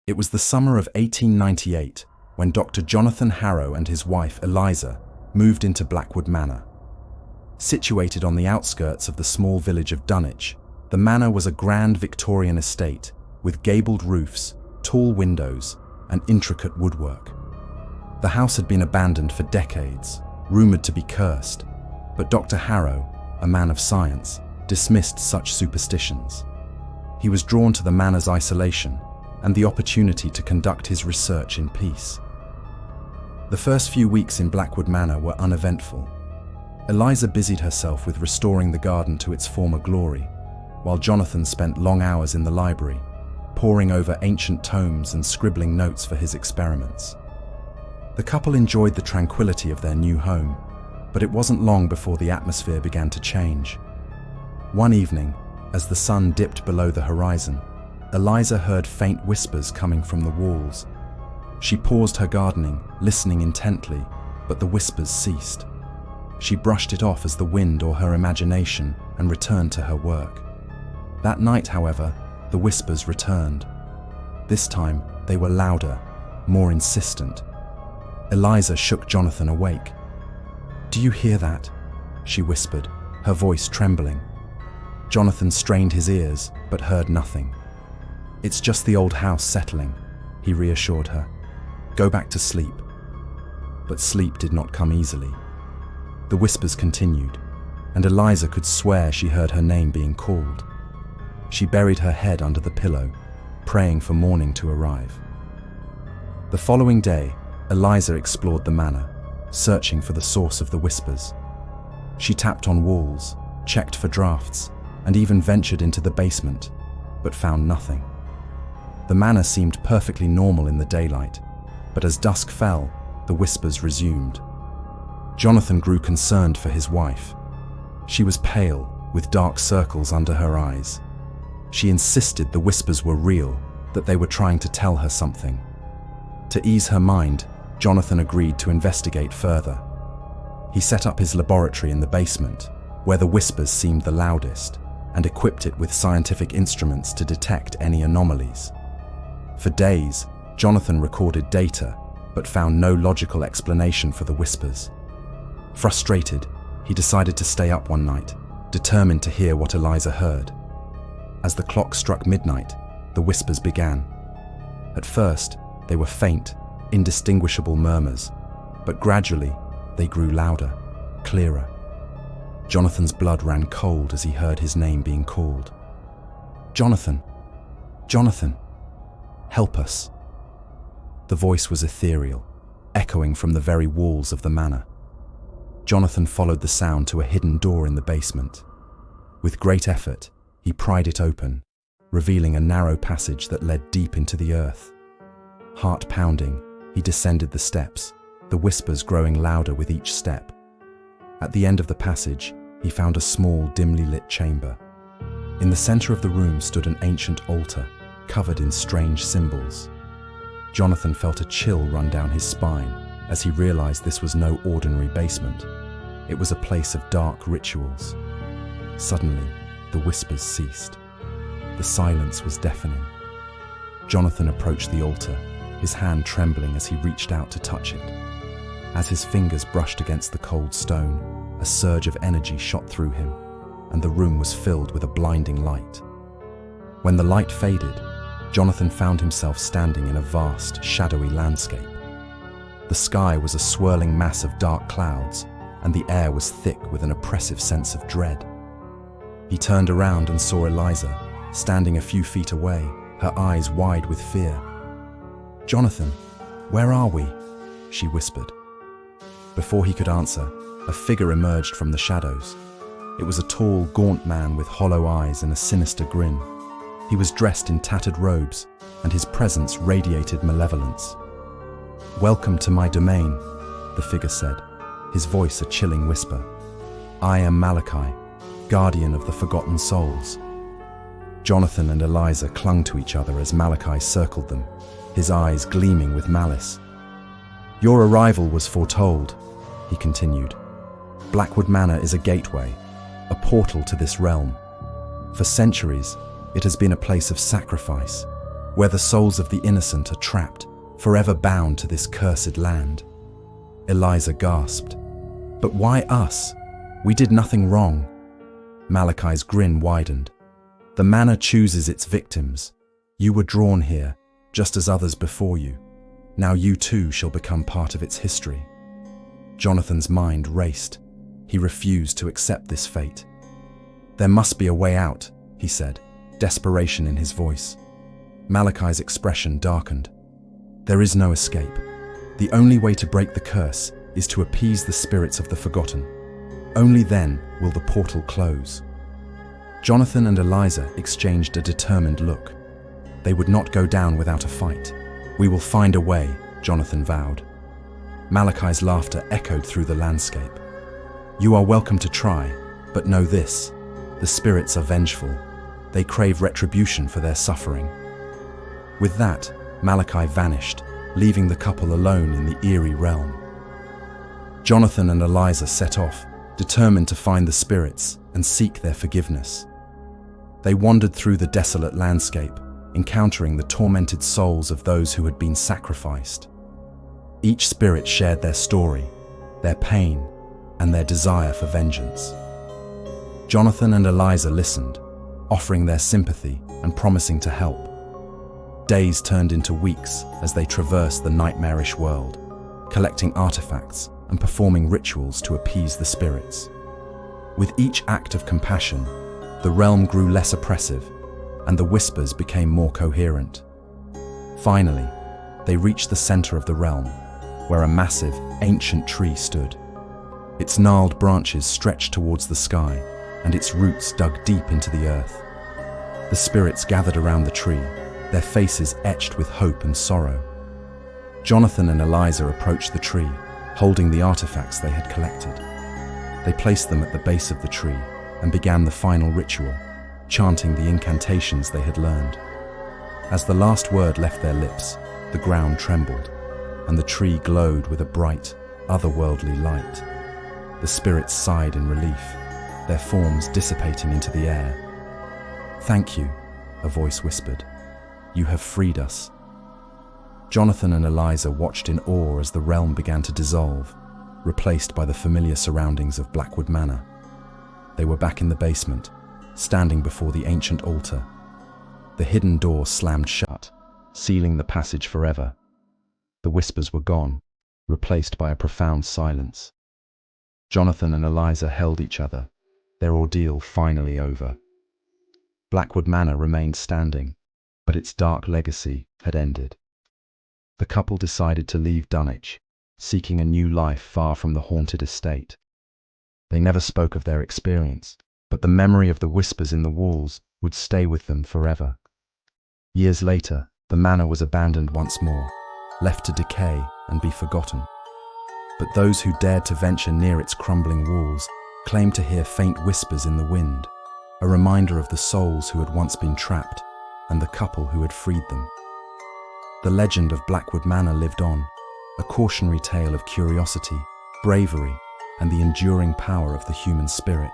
It was the summer of 1898 when Dr. Jonathan Harrow and his wife Eliza moved into Blackwood Manor. Situated on the outskirts of the small village of Dunwich, the manor was a grand Victorian estate with gabled roofs, tall windows, and intricate woodwork. The house had been abandoned for decades, rumored to be cursed, but Dr. Harrow, a man of science, dismissed such superstitions. He was drawn to the manor's isolation and the opportunity to conduct his research in peace. The first few weeks in Blackwood Manor were uneventful. Eliza busied herself with restoring the garden to its former glory, while Jonathan spent long hours in the library, poring over ancient tomes and scribbling notes for his experiments. The couple enjoyed the tranquility of their new home, but it wasn't long before the atmosphere began to change. One evening, as the sun dipped below the horizon, Eliza heard faint whispers coming from the walls. She paused her gardening, listening intently, but the whispers ceased. She brushed it off as the wind or her imagination and returned to her work. That night, however, the whispers returned. This time, they were louder, more insistent. Eliza shook Jonathan awake. "Do you hear that?" she whispered, her voice trembling. Jonathan strained his ears, but heard nothing. "It's just the old house settling," he reassured her. "Go back to sleep." But sleep did not come easily. The whispers continued, and Eliza could swear she heard her name being called. She buried her head under the pillow, praying for morning to arrive. The following day, Eliza explored the manor, searching for the source of the whispers. She tapped on walls, checked for drafts, and even ventured into the basement, but found nothing. The manor seemed perfectly normal in the daylight, but as dusk fell, the whispers resumed. Jonathan grew concerned for his wife. She was pale, with dark circles under her eyes. She insisted the whispers were real, that they were trying to tell her something. To ease her mind, Jonathan agreed to investigate further. He set up his laboratory in the basement, where the whispers seemed the loudest, and equipped it with scientific instruments to detect any anomalies. For days, Jonathan recorded data, but found no logical explanation for the whispers. Frustrated, he decided to stay up one night, determined to hear what Eliza heard. As the clock struck midnight, the whispers began. At first, they were faint, indistinguishable murmurs, but gradually, they grew louder, clearer. Jonathan's blood ran cold as he heard his name being called. "Jonathan! Jonathan! Help us!" The voice was ethereal, echoing from the very walls of the manor. Jonathan followed the sound to a hidden door in the basement. With great effort, he pried it open, revealing a narrow passage that led deep into the earth. Heart pounding, he descended the steps, the whispers growing louder with each step. At the end of the passage, he found a small, dimly lit chamber. In the center of the room stood an ancient altar, covered in strange symbols. Jonathan felt a chill run down his spine as he realized this was no ordinary basement. It was a place of dark rituals. Suddenly, the whispers ceased. The silence was deafening. Jonathan approached the altar, his hand trembling as he reached out to touch it. As his fingers brushed against the cold stone, a surge of energy shot through him, and the room was filled with a blinding light. When the light faded, Jonathan found himself standing in a vast, shadowy landscape. The sky was a swirling mass of dark clouds, and the air was thick with an oppressive sense of dread. He turned around and saw Eliza, standing a few feet away, her eyes wide with fear. "Jonathan, where are we?" she whispered. Before he could answer, a figure emerged from the shadows. It was a tall, gaunt man with hollow eyes and a sinister grin. He was dressed in tattered robes, and his presence radiated malevolence. "Welcome to my domain," the figure said, his voice a chilling whisper. "I am Malachi, guardian of the forgotten souls." Jonathan and Eliza clung to each other as Malachi circled them, his eyes gleaming with malice. "Your arrival was foretold," he continued. "Blackwood Manor is a gateway, a portal to this realm. For centuries, it has been a place of sacrifice, where the souls of the innocent are trapped, forever bound to this cursed land. Eliza gasped. But why us? We did nothing wrong. Malachi's grin widened. The manor chooses its victims. You were drawn here, just as others before you. Now you too shall become part of its history. Jonathan's mind raced. He refused to accept this fate. There must be a way out, he said, desperation in his voice. Malachi's expression darkened. There is no escape. The only way to break the curse is to appease the spirits of the forgotten. Only then will the portal close. Jonathan and Eliza exchanged a determined look. They would not go down without a fight. We will find a way, Jonathan vowed. Malachi's laughter echoed through the landscape. You are welcome to try, but know this: the spirits are vengeful. They crave retribution for their suffering. With that, Malachi vanished, leaving the couple alone in the eerie realm. Jonathan and Eliza set off, determined to find the spirits and seek their forgiveness. They wandered through the desolate landscape, encountering the tormented souls of those who had been sacrificed. Each spirit shared their story, their pain, and their desire for vengeance. Jonathan and Eliza listened, offering their sympathy and promising to help. Days turned into weeks as they traversed the nightmarish world, collecting artifacts and performing rituals to appease the spirits. With each act of compassion, the realm grew less oppressive, and the whispers became more coherent. Finally, they reached the center of the realm, where a massive, ancient tree stood. Its gnarled branches stretched towards the sky, and its roots dug deep into the earth. The spirits gathered around the tree, their faces etched with hope and sorrow. Jonathan and Eliza approached the tree, holding the artifacts they had collected. They placed them at the base of the tree and began the final ritual, chanting the incantations they had learned. As the last word left their lips, the ground trembled, and the tree glowed with a bright, otherworldly light. The spirits sighed in relief, their forms dissipating into the air. "Thank you," a voice whispered. "You have freed us." Jonathan and Eliza watched in awe as the realm began to dissolve, replaced by the familiar surroundings of Blackwood Manor. They were back in the basement, standing before the ancient altar. The hidden door slammed shut, sealing the passage forever. The whispers were gone, replaced by a profound silence. Jonathan and Eliza held each other, their ordeal finally over. Blackwood Manor remained standing, but its dark legacy had ended. The couple decided to leave Dunwich, seeking a new life far from the haunted estate. They never spoke of their experience, but the memory of the whispers in the walls would stay with them forever. Years later, the manor was abandoned once more, left to decay and be forgotten. But those who dared to venture near its crumbling walls claimed to hear faint whispers in the wind, a reminder of the souls who had once been trapped and the couple who had freed them. The legend of Blackwood Manor lived on, a cautionary tale of curiosity, bravery, and the enduring power of the human spirit.